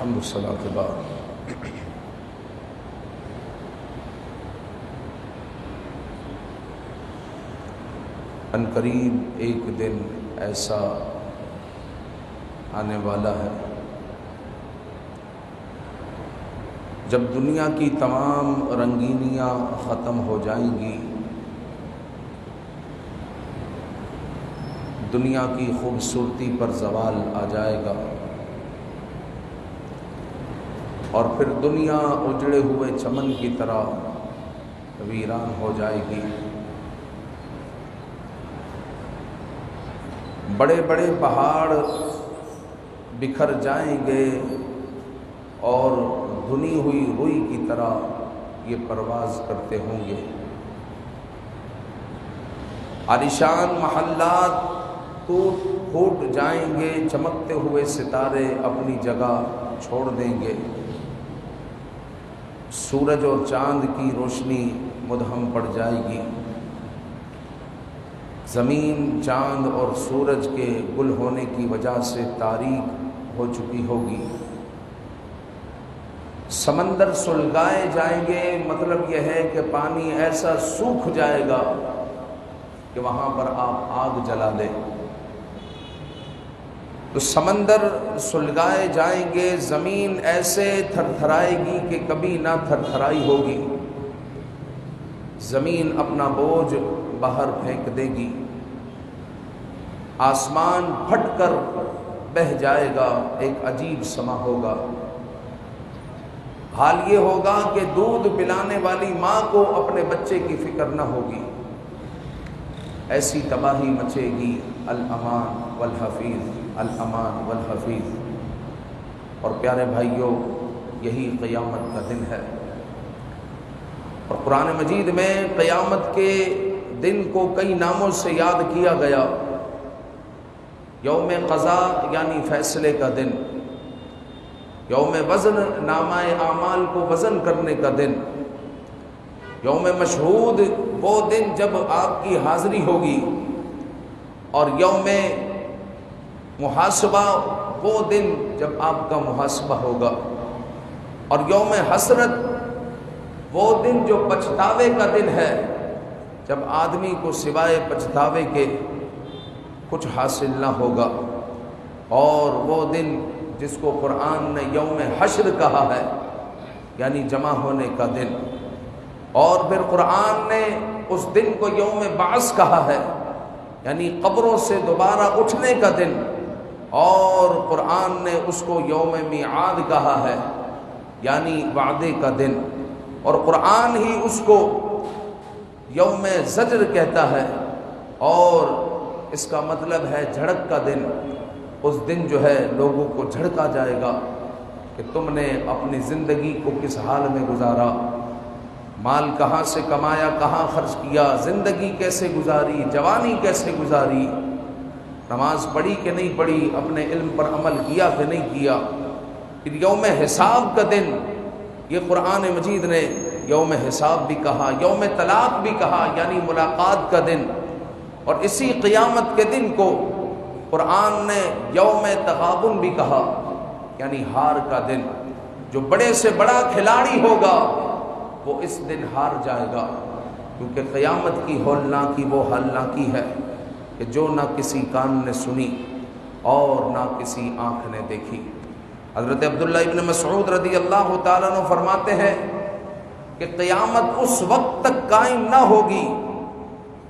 الحمد للہ کے بعد عنقریب ایک دن ایسا آنے والا ہے جب دنیا کی تمام رنگینیاں ختم ہو جائیں گی، دنیا کی خوبصورتی پر زوال آ جائے گا اور پھر دنیا اجڑے ہوئے چمن کی طرح ویران ہو جائے گی۔ بڑے بڑے پہاڑ بکھر جائیں گے اور دھنی ہوئی روئی کی طرح یہ پرواز کرتے ہوں گے۔ عالیشان محلات ٹوٹ پھوٹ جائیں گے، چمکتے ہوئے ستارے اپنی جگہ چھوڑ دیں گے، سورج اور چاند کی روشنی مدھم پڑ جائے گی، زمین چاند اور سورج کے گل ہونے کی وجہ سے تاریک ہو چکی ہوگی، سمندر سلگائے جائیں گے، مطلب یہ ہے کہ پانی ایسا سوکھ جائے گا کہ وہاں پر آپ آگ جلا دیں۔ تو سمندر سلگائے جائیں گے، زمین ایسے تھر تھرائے گی کہ کبھی نہ تھر تھرائی ہوگی، زمین اپنا بوجھ باہر پھینک دے گی، آسمان پھٹ کر بہہ جائے گا، ایک عجیب سما ہوگا۔ حال یہ ہوگا کہ دودھ پلانے والی ماں کو اپنے بچے کی فکر نہ ہوگی، ایسی تباہی مچے گی۔ الامان والحفیظ، الامان والحفیظ۔ اور پیارے بھائیوں، یہی قیامت کا دن ہے، اور قرآن مجید میں قیامت کے دن کو کئی ناموں سے یاد کیا گیا۔ یوم قضا یعنی فیصلے کا دن، یوم وزن نامہ اعمال کو وزن کرنے کا دن، یوم مشہود وہ دن جب آپ کی حاضری ہوگی، اور یوم محاسبہ وہ دن جب آپ کا محاسبہ ہوگا، اور یوم حسرت وہ دن جو پچھتاوے کا دن ہے، جب آدمی کو سوائے پچھتاوے کے کچھ حاصل نہ ہوگا، اور وہ دن جس کو قرآن نے یوم حشر کہا ہے، یعنی جمع ہونے کا دن، اور پھر قرآن نے اس دن کو یوم بعث کہا ہے، یعنی قبروں سے دوبارہ اٹھنے کا دن، اور قرآن نے اس کو یوم میعاد کہا ہے، یعنی وعدے کا دن، اور قرآن ہی اس کو یوم زجر کہتا ہے، اور اس کا مطلب ہے جھڑک کا دن۔ اس دن جو ہے لوگوں کو جھڑکا جائے گا کہ تم نے اپنی زندگی کو کس حال میں گزارا، مال کہاں سے کمایا، کہاں خرچ کیا، زندگی کیسے گزاری، جوانی کیسے گزاری، نماز پڑھی کہ نہیں پڑھی، اپنے علم پر عمل کیا کہ نہیں کیا۔ پھر یوم حساب کا دن، یہ قرآن مجید نے یوم حساب بھی کہا، یوم طلاق بھی کہا، یعنی ملاقات کا دن، اور اسی قیامت کے دن کو قرآن نے یوم تغابن بھی کہا، یعنی ہار کا دن۔ جو بڑے سے بڑا کھلاڑی ہوگا وہ اس دن ہار جائے گا، کیونکہ قیامت کی ہولناکی وہ ہولناکی ہے کہ جو نہ کسی کان نے سنی اور نہ کسی آنکھ نے دیکھی۔ حضرت عبداللہ ابن مسعود رضی اللہ تعالیٰ عنہ فرماتے ہیں کہ قیامت اس وقت تک قائم نہ ہوگی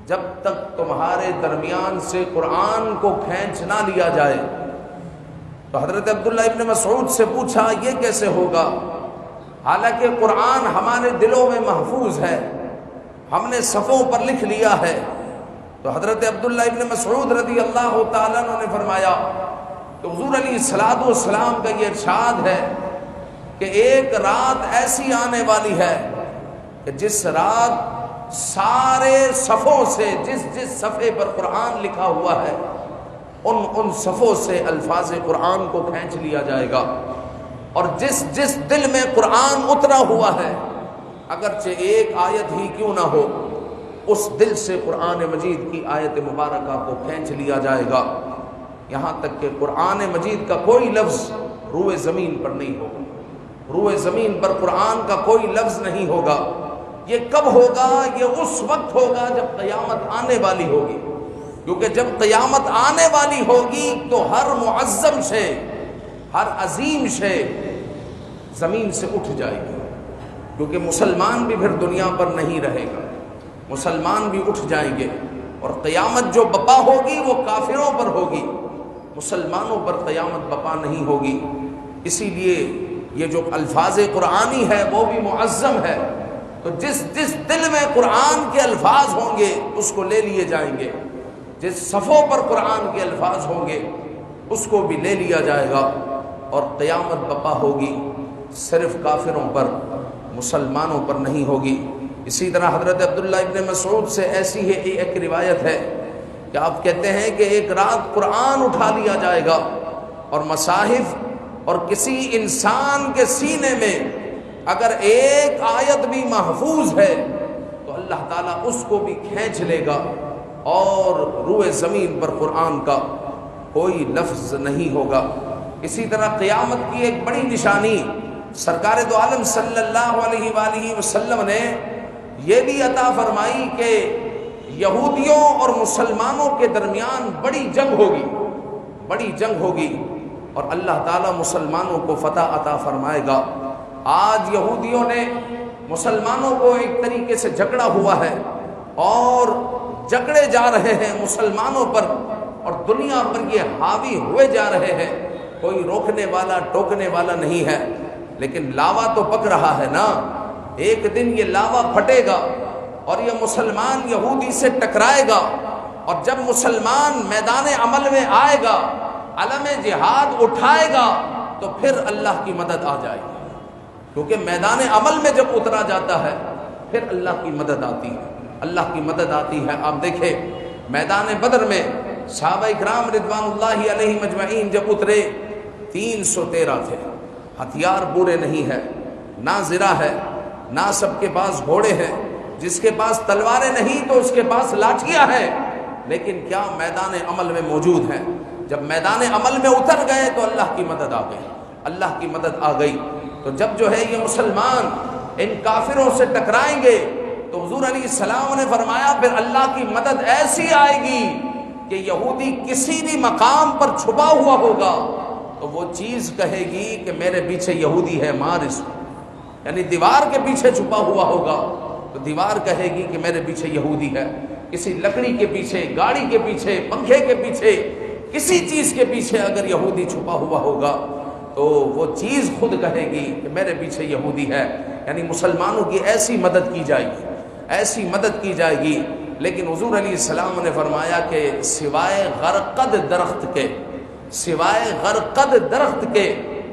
جب تک تمہارے درمیان سے قرآن کو کھینچ نہ لیا جائے۔ تو حضرت عبداللہ ابن مسعود سے پوچھا یہ کیسے ہوگا، حالانکہ قرآن ہمارے دلوں میں محفوظ ہے، ہم نے صفوں پر لکھ لیا ہے۔ تو حضرت عبداللہ ابن مسعود رضی اللہ تعالیٰ عنہ نے فرمایا کہ حضور علیہ الصلوۃ والسلام کا یہ ارشاد ہے کہ ایک رات ایسی آنے والی ہے کہ جس رات سارے صفوں سے جس صفحے پر قرآن لکھا ہوا ہے ان صفوں سے الفاظ قرآن کو کھینچ لیا جائے گا، اور جس دل میں قرآن اترا ہوا ہے، اگرچہ ایک آیت ہی کیوں نہ ہو، اس دل سے قرآن مجید کی آیت مبارکہ کو کھینچ لیا جائے گا، یہاں تک کہ قرآن مجید کا کوئی لفظ روئے زمین پر نہیں ہوگا، روئے زمین پر قرآن کا کوئی لفظ نہیں ہوگا۔ یہ کب ہوگا؟ یہ اس وقت ہوگا جب قیامت آنے والی ہوگی، کیونکہ جب قیامت آنے والی ہوگی تو ہر معظم شے، ہر عظیم شے زمین سے اٹھ جائے گی، کیونکہ مسلمان بھی پھر دنیا پر نہیں رہے گا، مسلمان بھی اٹھ جائیں گے، اور قیامت جو بپا ہوگی وہ کافروں پر ہوگی، مسلمانوں پر قیامت بپا نہیں ہوگی۔ اسی لیے یہ جو الفاظ قرآنی ہے وہ بھی معظم ہے، تو جس دل میں قرآن کے الفاظ ہوں گے اس کو لے لیے جائیں گے، جس صفوں پر قرآن کے الفاظ ہوں گے اس کو بھی لے لیا جائے گا، اور قیامت بپا ہوگی صرف کافروں پر، مسلمانوں پر نہیں ہوگی۔ اسی طرح حضرت عبداللہ ابن مسعود سے ایسی ہی ایک روایت ہے کہ آپ کہتے ہیں کہ ایک رات قرآن اٹھا لیا جائے گا اور مصاحف، اور کسی انسان کے سینے میں اگر ایک آیت بھی محفوظ ہے تو اللہ تعالیٰ اس کو بھی کھینچ لے گا، اور روئے زمین پر قرآن کا کوئی لفظ نہیں ہوگا۔ اسی طرح قیامت کی ایک بڑی نشانی سرکار دو عالم صلی اللہ علیہ وآلہ وسلم نے یہ بھی عطا فرمائی کہ یہودیوں اور مسلمانوں کے درمیان بڑی جنگ ہوگی، بڑی جنگ ہوگی، اور اللہ تعالیٰ مسلمانوں کو فتح عطا فرمائے گا۔ آج یہودیوں نے مسلمانوں کو ایک طریقے سے جکڑا ہوا ہے، اور جکڑے جا رہے ہیں مسلمانوں پر، اور دنیا پر یہ حاوی ہوئے جا رہے ہیں، کوئی روکنے والا ٹوکنے والا نہیں ہے۔ لیکن لاوا تو پک رہا ہے نا، ایک دن یہ لاوا پھٹے گا اور یہ مسلمان یہودی سے ٹکرائے گا، اور جب مسلمان میدان عمل میں آئے گا، علم جہاد اٹھائے گا، تو پھر اللہ کی مدد آ جائے گی، کیونکہ میدان عمل میں جب اترا جاتا ہے پھر اللہ کی مدد آتی ہے، اللہ کی مدد آتی ہے۔ آپ دیکھیں میدان بدر میں صحابہ اکرام رضوان اللہ علیہ مجمعین جب اترے 313 تھے، ہتھیار پورے نہیں ہے، نہ زرہ ہے، نہ سب کے پاس گھوڑے ہیں، جس کے پاس تلواریں نہیں تو اس کے پاس لاٹھیاں ہیں، لیکن کیا میدان عمل میں موجود ہیں۔ جب میدان عمل میں اتر گئے تو اللہ کی مدد آ گئی، اللہ کی مدد آ گئی۔ تو جب جو ہے یہ مسلمان ان کافروں سے ٹکرائیں گے تو حضور علیہ السلام نے فرمایا پھر اللہ کی مدد ایسی آئے گی کہ یہودی کسی بھی مقام پر چھپا ہوا ہوگا تو وہ چیز کہے گی کہ میرے پیچھے یہودی ہے، مار اس کو، یعنی دیوار کے پیچھے چھپا ہوا ہوگا تو دیوار کہے گی کہ میرے پیچھے یہودی ہے، کسی لکڑی کے پیچھے، گاڑی کے پیچھے، پنکھے کے پیچھے، کسی چیز کے پیچھے اگر یہودی چھپا ہوا ہوگا تو وہ چیز خود کہے گی کہ میرے پیچھے یہودی ہے، یعنی مسلمانوں کی ایسی مدد کی جائے گی، ایسی مدد کی جائے گی۔ لیکن حضور علیہ السلام نے فرمایا کہ سوائے غرقد درخت کے، سوائے غرقد درخت کے،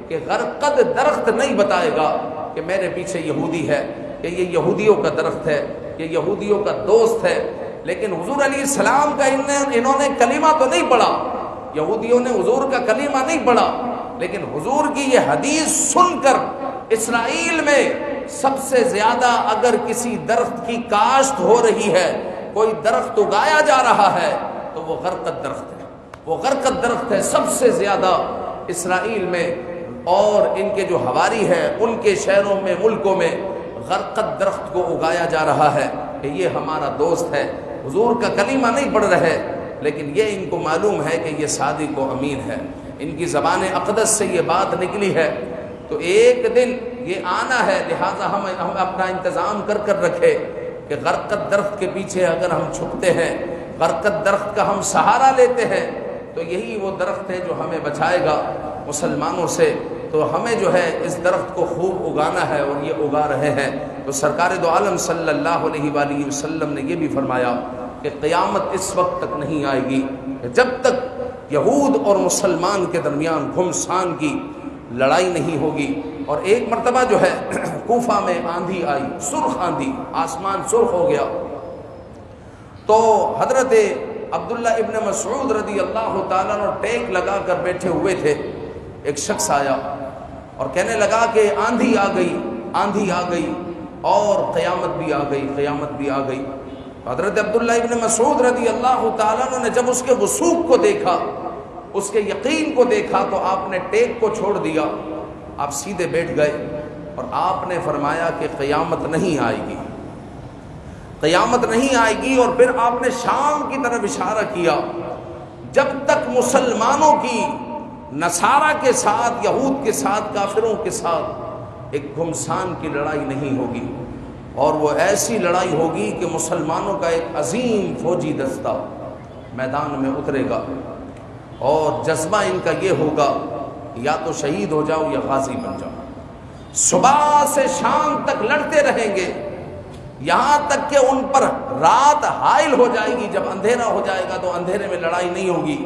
کہ غرقد درخت نہیں بتائے گا کہ میرے پیچھے یہودی ہے، کہ یہ یہودیوں کا درخت ہے، یہ یہودیوں کا دوست ہے۔ لیکن حضور علیہ السلام کا انہوں نے کلمہ تو نہیں پڑھا، یہودیوں نے حضور کا کلمہ نہیں پڑھا، لیکن حضور کی یہ حدیث سن کر اسرائیل میں سب سے زیادہ اگر کسی درخت کی کاشت ہو رہی ہے، کوئی درخت اگایا جا رہا ہے تو وہ غرقد درخت ہے، وہ غرقد درخت ہے سب سے زیادہ اسرائیل میں، اور ان کے جو ہواری ہیں ان کے شہروں میں، ملکوں میں غرقد درخت کو اگایا جا رہا ہے کہ یہ ہمارا دوست ہے، حضور کا کلمہ نہیں پڑھ رہے، لیکن یہ ان کو معلوم ہے کہ یہ صادق و امین ہے، ان کی زبان اقدس سے یہ بات نکلی ہے۔ تو ایک دن یہ آنا ہے، لہٰذا ہم اپنا انتظام کر رکھے کہ غرقد درخت کے پیچھے اگر ہم چھپتے ہیں، غرقد درخت کا ہم سہارا لیتے ہیں تو یہی وہ درخت ہے جو ہمیں بچائے گا مسلمانوں سے۔ تو ہمیں جو ہے اس درخت کو خوب اگانا ہے، اور یہ اگا رہے ہیں۔ تو سرکار دو عالم صلی اللہ علیہ وآلہ وسلم نے یہ بھی فرمایا کہ قیامت اس وقت تک نہیں آئے گی جب تک یہود اور مسلمان کے درمیان گھمسان کی لڑائی نہیں ہوگی۔ اور ایک مرتبہ جو ہے کوفہ میں آندھی آئی، سرخ آندھی، آسمان سرخ ہو گیا، تو حضرت عبداللہ ابن مسعود رضی اللہ تعالیٰ عنہ ٹیک لگا کر بیٹھے ہوئے تھے، ایک شخص آیا اور کہنے لگا کہ آندھی آ گئی، آندھی آ گئی، اور قیامت بھی آ گئی، قیامت بھی آ گئی۔ حضرت عبداللہ ابن مسعود رضی اللہ تعالیٰ عنہ نے جب اس کے وثوق کو دیکھا اس کے یقین کو دیکھا تو آپ نے ٹیک کو چھوڑ دیا، آپ سیدھے بیٹھ گئے اور آپ نے فرمایا کہ قیامت نہیں آئے گی، قیامت نہیں آئے گی۔ اور پھر آپ نے شام کی طرف اشارہ کیا، جب تک مسلمانوں کی نصارہ کے ساتھ، یہود کے ساتھ، کافروں کے ساتھ ایک گھمسان کی لڑائی نہیں ہوگی، اور وہ ایسی لڑائی ہوگی کہ مسلمانوں کا ایک عظیم فوجی دستہ میدان میں اترے گا، اور جذبہ ان کا یہ ہوگا یا تو شہید ہو جاؤ یا غازی بن جاؤ۔ صبح سے شام تک لڑتے رہیں گے، یہاں تک کہ ان پر رات حائل ہو جائے گی۔ جب اندھیرا ہو جائے گا تو اندھیرے میں لڑائی نہیں ہوگی،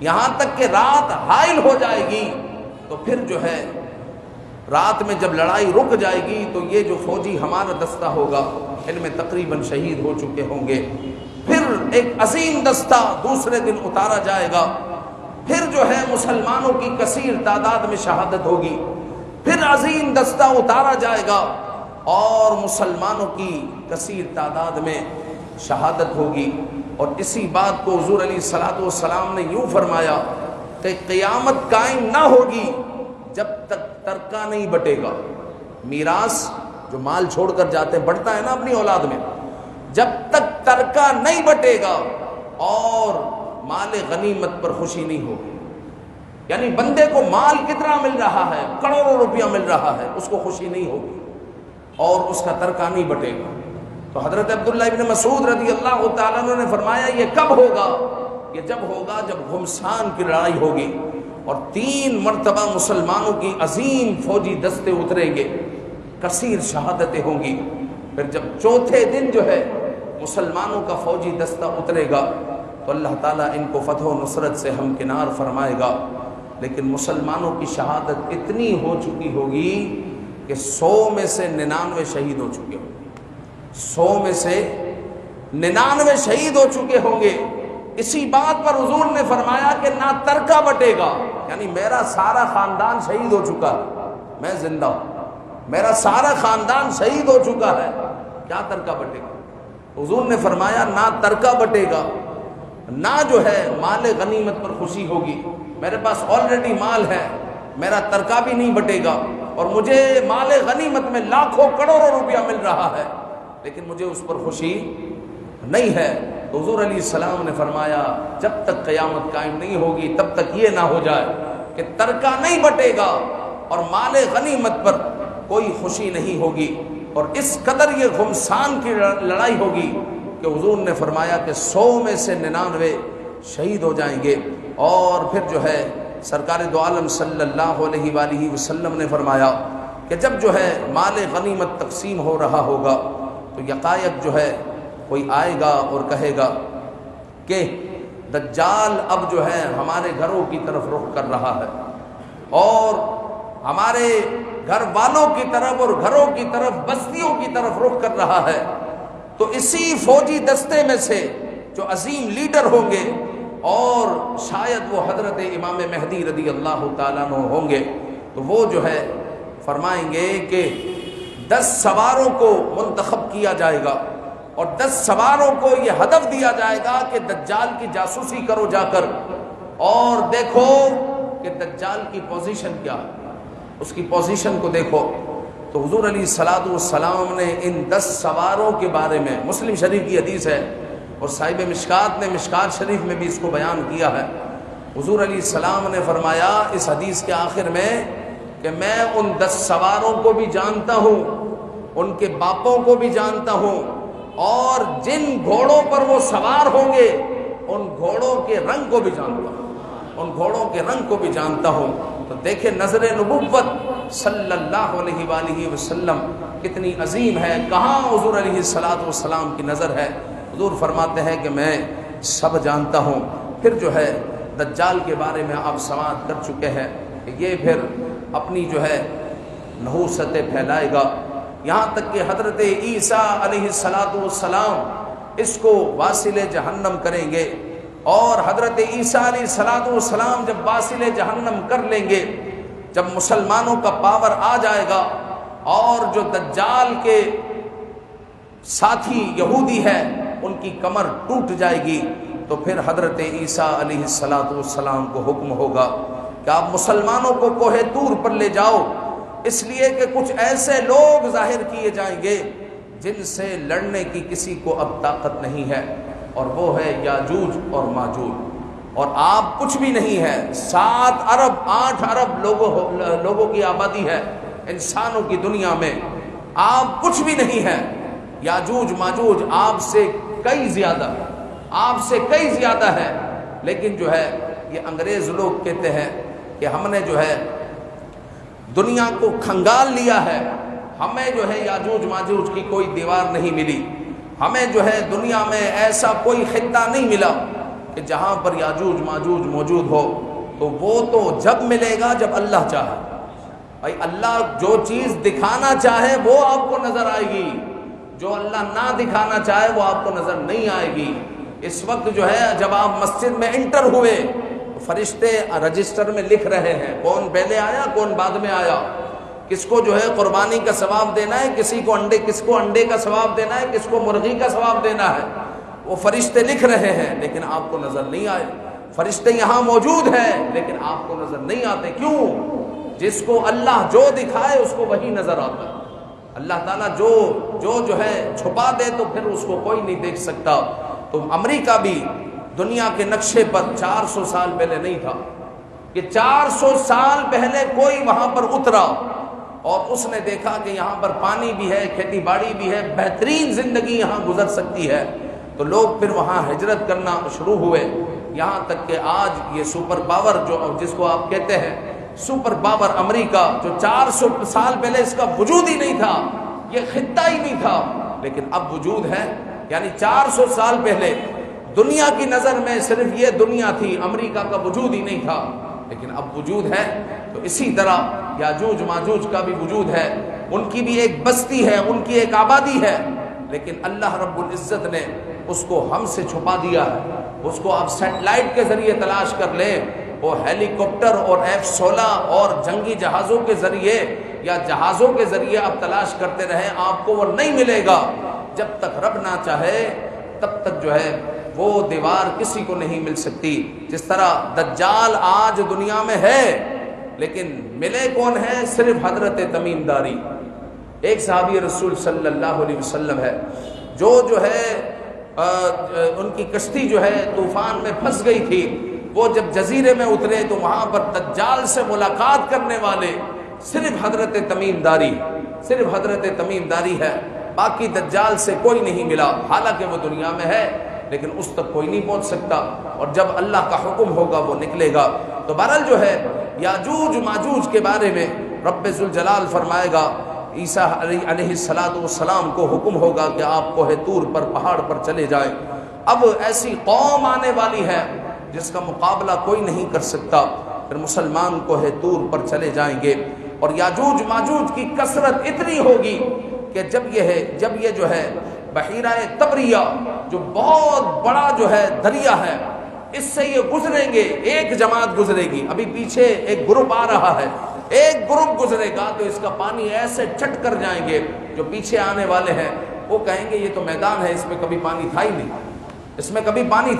یہاں تک کہ رات حائل ہو جائے گی تو پھر جو ہے رات میں جب لڑائی رک جائے گی تو یہ جو فوجی ہمارا دستہ ہوگا ان میں تقریباً شہید ہو چکے ہوں گے۔ پھر ایک عظیم دستہ دوسرے دن اتارا جائے گا، پھر جو ہے مسلمانوں کی کثیر تعداد میں شہادت ہوگی، پھر عظیم دستہ اتارا جائے گا اور مسلمانوں کی کثیر تعداد میں شہادت ہوگی۔ اور اسی بات کو حضور علیہ الصلوۃ والسلام نے یوں فرمایا کہ قیامت قائم نہ ہوگی جب تک ترکہ نہیں بٹے گا۔ میراث جو مال چھوڑ کر جاتے ہیں بڑھتا ہے نا اپنی اولاد میں، جب تک ترکہ نہیں بٹے گا اور مال غنیمت پر خوشی نہیں ہوگی، یعنی بندے کو مال کتنا مل رہا ہے، کروڑوں روپیہ مل رہا ہے، اس کو خوشی نہیں ہوگی اور اس کا ترکہ نہیں بٹے گا۔ تو حضرت عبداللہ ابن مسعود رضی اللہ تعالیٰ عنہ نے فرمایا یہ کب ہوگا؟ یہ جب ہوگا جب گھمسان کی لڑائی ہوگی اور 3 مرتبہ مسلمانوں کی عظیم فوجی دستے اتریں گے، کثیر شہادتیں ہوں گی۔ پھر جب چوتھے دن جو ہے مسلمانوں کا فوجی دستہ اترے گا تو اللہ تعالیٰ ان کو فتح و نصرت سے ہمکنار فرمائے گا، لیکن مسلمانوں کی شہادت اتنی ہو چکی ہوگی کہ 100 میں سے 99 شہید ہو چکے ہوں گے، 100 میں سے 99 شہید ہو چکے ہوں گے۔ اسی بات پر حضور نے فرمایا کہ نہ ترکہ بٹے گا، یعنی میرا سارا خاندان شہید ہو چکا ہے، میں زندہ ہوں، میرا سارا خاندان شہید ہو چکا ہے، کیا ترکہ بٹے گا؟ حضور نے فرمایا نہ ترکہ بٹے گا، نہ جو ہے مال غنیمت پر خوشی ہوگی۔ میرے پاس آلریڈی مال ہے، میرا ترکہ بھی نہیں بٹے گا، اور مجھے مال غنیمت میں لاکھوں کروڑوں روپیہ مل رہا ہے، لیکن مجھے اس پر خوشی نہیں ہے۔ تو حضور علیہ السلام نے فرمایا جب تک قیامت قائم نہیں ہوگی تب تک یہ نہ ہو جائے کہ ترکہ نہیں بٹے گا اور مال غنیمت پر کوئی خوشی نہیں ہوگی، اور اس قدر یہ گھمسان کی لڑائی ہوگی کہ حضور نے فرمایا کہ 100 میں سے 99 شہید ہو جائیں گے۔ اور پھر جو ہے سرکار دو عالم صلی اللہ علیہ وآلہ وسلم نے فرمایا کہ جب جو ہے مال غنیمت تقسیم ہو رہا ہوگا تو یکایک جو ہے کوئی آئے گا اور کہے گا کہ دجال اب جو ہے ہمارے گھروں کی طرف رخ کر رہا ہے اور ہمارے گھر والوں کی طرف اور گھروں کی طرف، بستیوں کی طرف رخ کر رہا ہے۔ تو اسی فوجی دستے میں سے جو عظیم لیڈر ہوں گے اور شاید وہ حضرت امام مہدی رضی اللہ تعالیٰ عنہ ہوں گے، تو وہ جو ہے فرمائیں گے کہ 10 سواروں کو منتخب کیا جائے گا اور 10 سواروں کو یہ ہدف دیا جائے گا کہ دجال کی جاسوسی کرو جا کر اور دیکھو کہ دجال کی پوزیشن کیا ہے، اس کی پوزیشن کو دیکھو۔ تو حضور علیہ الصلوۃ والسلام نے ان 10 سواروں کے بارے میں، مسلم شریف کی حدیث ہے اور صاحب مشکات نے مشکات شریف میں بھی اس کو بیان کیا ہے، حضور علیہ السلام نے فرمایا اس حدیث کے آخر میں کہ میں ان 10 سواروں کو بھی جانتا ہوں، ان کے باپوں کو بھی جانتا ہوں، اور جن گھوڑوں پر وہ سوار ہوں گے ان گھوڑوں کے رنگ کو بھی جانتا ہوں، ان گھوڑوں کے رنگ کو بھی جانتا ہوں۔ تو دیکھیں نظر نبوت صلی اللہ علیہ وآلہ وسلم کتنی عظیم ہے، کہاں حضور علیہ الصلوۃ والسلام کی نظر ہے۔ حضور فرماتے ہیں کہ میں سب جانتا ہوں۔ پھر جو ہے دجال کے بارے میں آپ سماعت کر چکے ہیں کہ یہ پھر اپنی جو ہے نحوستیں پھیلائے گا، یہاں تک کہ حضرت عیسیٰ علیہ السلام اس کو واصل جہنم کریں گے، اور حضرت عیسیٰ علیہ السلام جب واصل جہنم کر لیں گے، جب مسلمانوں کا پاور آ جائے گا اور جو دجال کے ساتھی یہودی ہے ان کی کمر ٹوٹ جائے گی، تو پھر حضرت عیسیٰ علیہ السلام کو حکم ہوگا کہ آپ مسلمانوں کو کوہ طور پر لے جاؤ، اس لیے کہ کچھ ایسے لوگ ظاہر کیے جائیں گے جن سے لڑنے کی کسی کو اب طاقت نہیں ہے، اور وہ ہے یاجوج اور ماجوج، اور آپ کچھ بھی نہیں ہے۔ 7 ارب 8 ارب لوگوں کی آبادی ہے انسانوں کی دنیا میں، آپ کچھ بھی نہیں ہے۔ یاجوج ماجوج آپ سے کئی زیادہ ہے، لیکن جو ہے یہ انگریز لوگ کہتے ہیں کہ ہم نے جو ہے دنیا کو کھنگال لیا ہے، ہمیں جو ہے یاجوج ماجوج کی کوئی دیوار نہیں ملی، ہمیں جو ہے دنیا میں ایسا کوئی خطہ نہیں ملا کہ جہاں پر یاجوج ماجوج موجود ہو۔ تو وہ تو جب ملے گا جب اللہ چاہے۔ بھائی اللہ جو چیز دکھانا چاہے وہ آپ کو نظر آئے گی، جو اللہ نہ دکھانا چاہے وہ آپ کو نظر نہیں آئے گی۔ اس وقت جو ہے جب آپ مسجد میں انٹر ہوئے، فرشتے رجسٹر میں لکھ رہے ہیں کون پہلے آیا کون بعد میں آیا، کس کو جو ہے قربانی کا ثواب دینا ہے، کس کو انڈے کا ثواب دینا ہے، کس کو مرغی کا ثواب دینا ہے، وہ فرشتے لکھ رہے ہیں، لیکن آپ کو نظر نہیں آئے۔ فرشتے یہاں موجود ہیں لیکن آپ کو نظر نہیں آتے، کیوں؟ جس کو اللہ جو دکھائے اس کو وہی نظر آتا ہے۔ اللہ تعالیٰ جو ہے چھپا دے تو پھر اس کو کوئی نہیں دیکھ سکتا۔ تو امریکہ بھی دنیا کے نقشے پر 400 سال پہلے نہیں تھا، کہ 400 سال پہلے کوئی وہاں پر اترا اور اس نے دیکھا کہ یہاں پر پانی بھی ہے، کھیتی باڑی بھی ہے، بہترین زندگی یہاں گزر سکتی ہے، تو لوگ پھر وہاں ہجرت کرنا شروع ہوئے، یہاں تک کہ آج یہ سپر پاور جس کو آپ کہتے ہیں سپر پاور امریکہ، جو 400 سال پہلے اس کا وجود ہی نہیں تھا، یہ خطہ ہی نہیں تھا، لیکن اب وجود ہے۔ یعنی 400 سال پہلے دنیا کی نظر میں صرف یہ دنیا تھی، امریکہ کا وجود ہی نہیں تھا، لیکن اب وجود ہے۔ تو اسی طرح یاجوج ماجوج کا بھی وجود ہے، ان کی بھی ایک بستی ہے، ان کی ایک آبادی ہے، لیکن اللہ رب العزت نے اس کو ہم سے چھپا دیا ہے۔ اس کو آپ سیٹلائٹ کے ذریعے تلاش کر لیں، وہ ہیلی کاپٹر اور F-16 اور جنگی جہازوں کے ذریعے یا جہازوں کے ذریعے آپ تلاش کرتے رہیں، آپ کو وہ نہیں ملے گا۔ جب تک رب نہ چاہے تب تک جو ہے وہ دیوار کسی کو نہیں مل سکتی۔ جس طرح دجال آج دنیا میں ہے لیکن ملے کون ہے؟ صرف حضرت تمیم داری، ایک صحابی رسول صلی اللہ علیہ وسلم ہے، جو ہے ان کی کشتی جو ہے طوفان میں پھنس گئی تھی، وہ جب جزیرے میں اترے تو وہاں پر دجال سے ملاقات کرنے والے صرف حضرت تمیم داری ہے، باقی دجال سے کوئی نہیں ملا، حالانکہ وہ دنیا میں ہے لیکن اس تک کوئی نہیں پہنچ سکتا، اور جب اللہ کا حکم ہوگا وہ نکلے گا۔ تو بہرحال جو ہے یاجوج ماجوج کے بارے میں رب ذوالجلال فرمائے گا، عیسیٰ علیہ السلام کو حکم ہوگا کہ آپ کوہ طور پر پہاڑ پر چلے جائیں۔ اب ایسی قوم آنے والی ہے جس کا مقابلہ کوئی نہیں کر سکتا، پھر مسلمان کوہ طور پر چلے جائیں گے، اور یاجوج ماجوج کی کثرت اتنی ہوگی کہ جب یہ جو ہے بحیرہ تبریہ جو بہت بڑا جو ہے دریا ہے، اس سے یہ گزریں گے، ایک جماعت گزرے گی، ابھی پیچھے ایک گروپ آ رہا ہے، ایک گروپ گزرے گا تو اس کا پانی ایسے چٹ کر جائیں گے، جو پیچھے آنے والے ہیں وہ کہیں گے یہ تو میدان ہے، اس میں کبھی پانی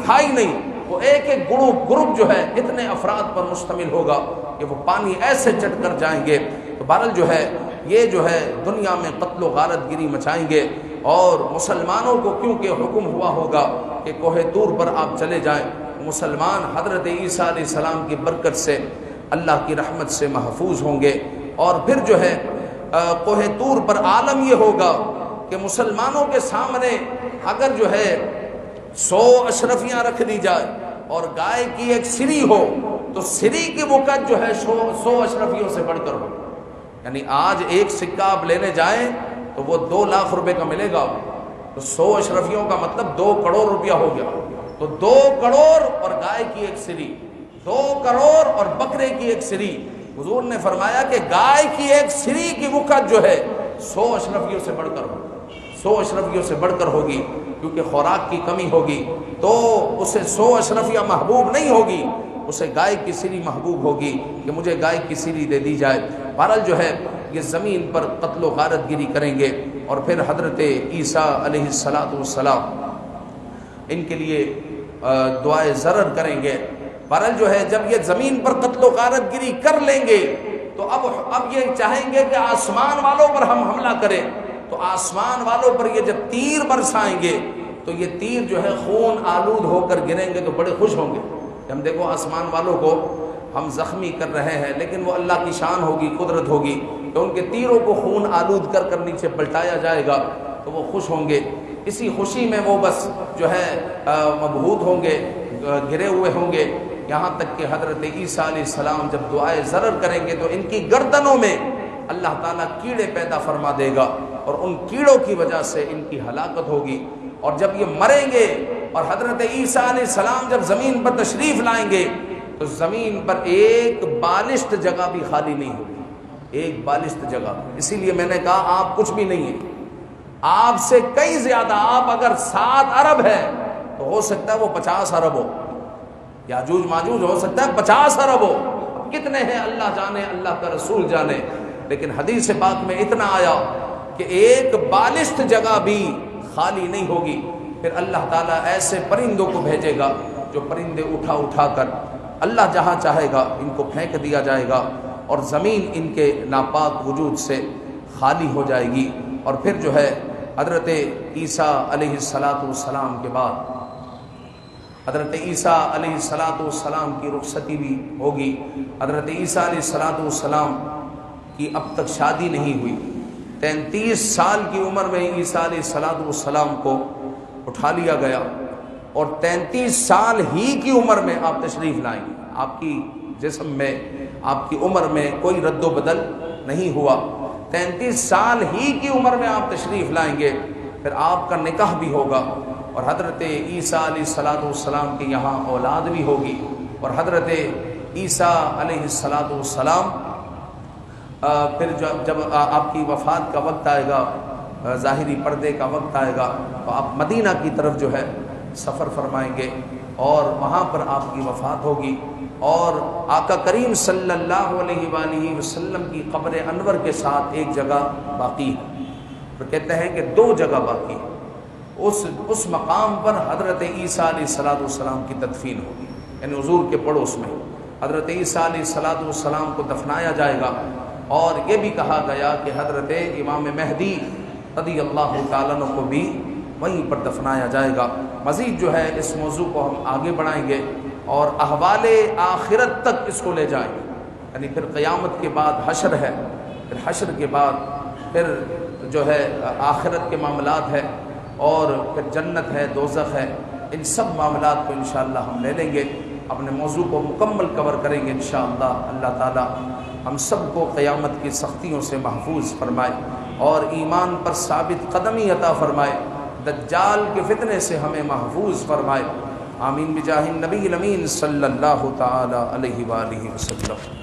تھا ہی نہیں، وہ ایک گروپ جو ہے اتنے افراد پر مشتمل ہوگا کہ وہ پانی ایسے چٹ کر جائیں گے۔ تو بہرحال جو ہے یہ جو ہے دنیا میں قتل و غارت گری مچائیں گے، اور مسلمانوں کو کیونکہ حکم ہوا ہوگا کہ کوہ طور پر آپ چلے جائیں، مسلمان حضرت عیسیٰ علیہ السلام کی برکت سے اللہ کی رحمت سے محفوظ ہوں گے۔ اور پھر جو ہے کوہ طور پر عالم یہ ہوگا کہ مسلمانوں کے سامنے اگر جو ہے 100 اشرفیاں رکھ دی جائے اور گائے کی ایک سری ہو تو سری کی وقت جو ہے 100 اشرفیوں سے بڑھ کر ہو، یعنی آج ایک سکہ آپ لینے جائیں تو وہ 2 لاکھ روپے کا ملے گا، تو 100 اشرفیوں کا مطلب 2 کروڑ روپیہ ہو گیا، تو 2 کروڑ اور گائے کی ایک سری، 2 کروڑ اور بکرے کی ایک سری۔ حضور نے فرمایا کہ گائے کی ایک سری کی وقت جو ہے 100 اشرفیوں سے بڑھ کر ہوگی، 100 اشرفیوں سے بڑھ کر ہوگی، کیونکہ خوراک کی کمی ہوگی تو اسے 100 اشرفیہ محبوب نہیں ہوگی، اسے گائے کی سری محبوب ہوگی کہ مجھے گائے کی سری دے دی جائے۔ بہرحال جو ہے یہ زمین پر قتل و غارت گری کریں گے، اور پھر حضرت عیسیٰ علیہ السلام ان کے لیے دعائے ضرر کریں گے۔ بہرحال جو ہے جب یہ زمین پر قتل و غارت گری کر لیں گے تو اب یہ چاہیں گے کہ آسمان والوں پر ہم حملہ کریں، تو آسمان والوں پر یہ جب تیر برسائیں گے تو یہ تیر جو ہے خون آلود ہو کر گریں گے تو بڑے خوش ہوں گے کہ ہم دیکھو آسمان والوں کو ہم زخمی کر رہے ہیں، لیکن وہ اللہ کی شان ہوگی، قدرت ہوگی کہ ان کے تیروں کو خون آلود کر کر نیچے پلٹایا جائے گا تو وہ خوش ہوں گے۔ اسی خوشی میں وہ بس جو ہے مبہوت ہوں گے، گرے ہوئے ہوں گے، یہاں تک کہ حضرت عیسیٰ علیہ السلام جب دعائے ضرر کریں گے تو ان کی گردنوں میں اللہ تعالیٰ کیڑے پیدا فرما دے گا اور ان کیڑوں کی وجہ سے ان کی ہلاکت ہوگی۔ اور جب یہ مریں گے اور حضرت عیسیٰ علیہ السلام جب زمین پر تشریف لائیں گے تو زمین پر ایک بالشت جگہ بھی خالی نہیں ہوگی، ایک بالشت جگہ۔ اسی لیے میں نے کہا آپ کچھ بھی نہیں ہیں، آپ سے کئی زیادہ، آپ اگر 7 ارب ہیں تو ہو سکتا ہے وہ 50 ارب ہو، یاجوج ماجوج ہو سکتا ہے 50 ارب ہو، اب کتنے ہیں اللہ جانے، اللہ کا رسول جانے، لیکن حدیث پاک میں اتنا آیا کہ ایک بالشت جگہ بھی خالی نہیں ہوگی۔ پھر اللہ تعالیٰ ایسے پرندوں کو بھیجے گا جو پرندے اٹھا اٹھا کر اللہ جہاں چاہے گا ان کو پھینک دیا جائے گا اور زمین ان کے ناپاک وجود سے خالی ہو جائے گی۔ اور پھر جو ہے حضرت عیسیٰ علیہ السلام کے بعد حضرت عیسیٰ علیہ السلام کی رخصتی بھی ہوگی۔ حضرت عیسیٰ علیہ السلام کی اب تک شادی نہیں ہوئی، 33 سال کی عمر میں عیسیٰ علیہ السلام کو اٹھا لیا گیا اور 33 سال ہی کی عمر میں آپ تشریف لائیں گے۔ آپ کی جسم میں، آپ کی عمر میں کوئی رد و بدل نہیں ہوا، 33 سال ہی کی عمر میں آپ تشریف لائیں گے، پھر آپ کا نکاح بھی ہوگا اور حضرت عیسیٰ علیہ السلام کے یہاں اولاد بھی ہوگی۔ اور حضرت عیسیٰ علیہ السلام پھر جب آپ کی وفات کا وقت آئے گا، ظاہری پردے کا وقت آئے گا تو آپ مدینہ کی طرف جو ہے سفر فرمائیں گے اور وہاں پر آپ کی وفات ہوگی۔ اور آقا کریم صلی اللہ علیہ وآلہ وسلم کی قبر انور کے ساتھ ایک جگہ باقی ہے، تو کہتے ہیں کہ 2 جگہ باقی ہے، اس مقام پر حضرت عیسیٰ علیہ السلام کی تدفین ہوگی، یعنی حضور کے پڑوس میں حضرت عیسیٰ علیہ السلام کو دفنایا جائے گا۔ اور یہ بھی کہا گیا کہ حضرت امام مہدی رضی اللہ تعالیٰ عنہ کو بھی وہیں پر دفنایا جائے گا۔ مزید جو ہے اس موضوع کو ہم آگے بڑھائیں گے اور احوال آخرت تک اس کو لے جائیں گے، یعنی پھر قیامت کے بعد حشر ہے، پھر حشر کے بعد پھر جو ہے آخرت کے معاملات ہے اور پھر جنت ہے، دوزخ ہے، ان سب معاملات کو انشاءاللہ ہم لے لیں گے، اپنے موضوع کو مکمل کور کریں گے انشاءاللہ۔ اللہ تعالی ہم سب کو قیامت کی سختیوں سے محفوظ فرمائے اور ایمان پر ثابت قدمی عطا فرمائے، دجال کے فتنے سے ہمیں محفوظ فرمائے، آمین بجاہ النبی الامین صلی اللہ تعالی علیہ وآلہ وسلم۔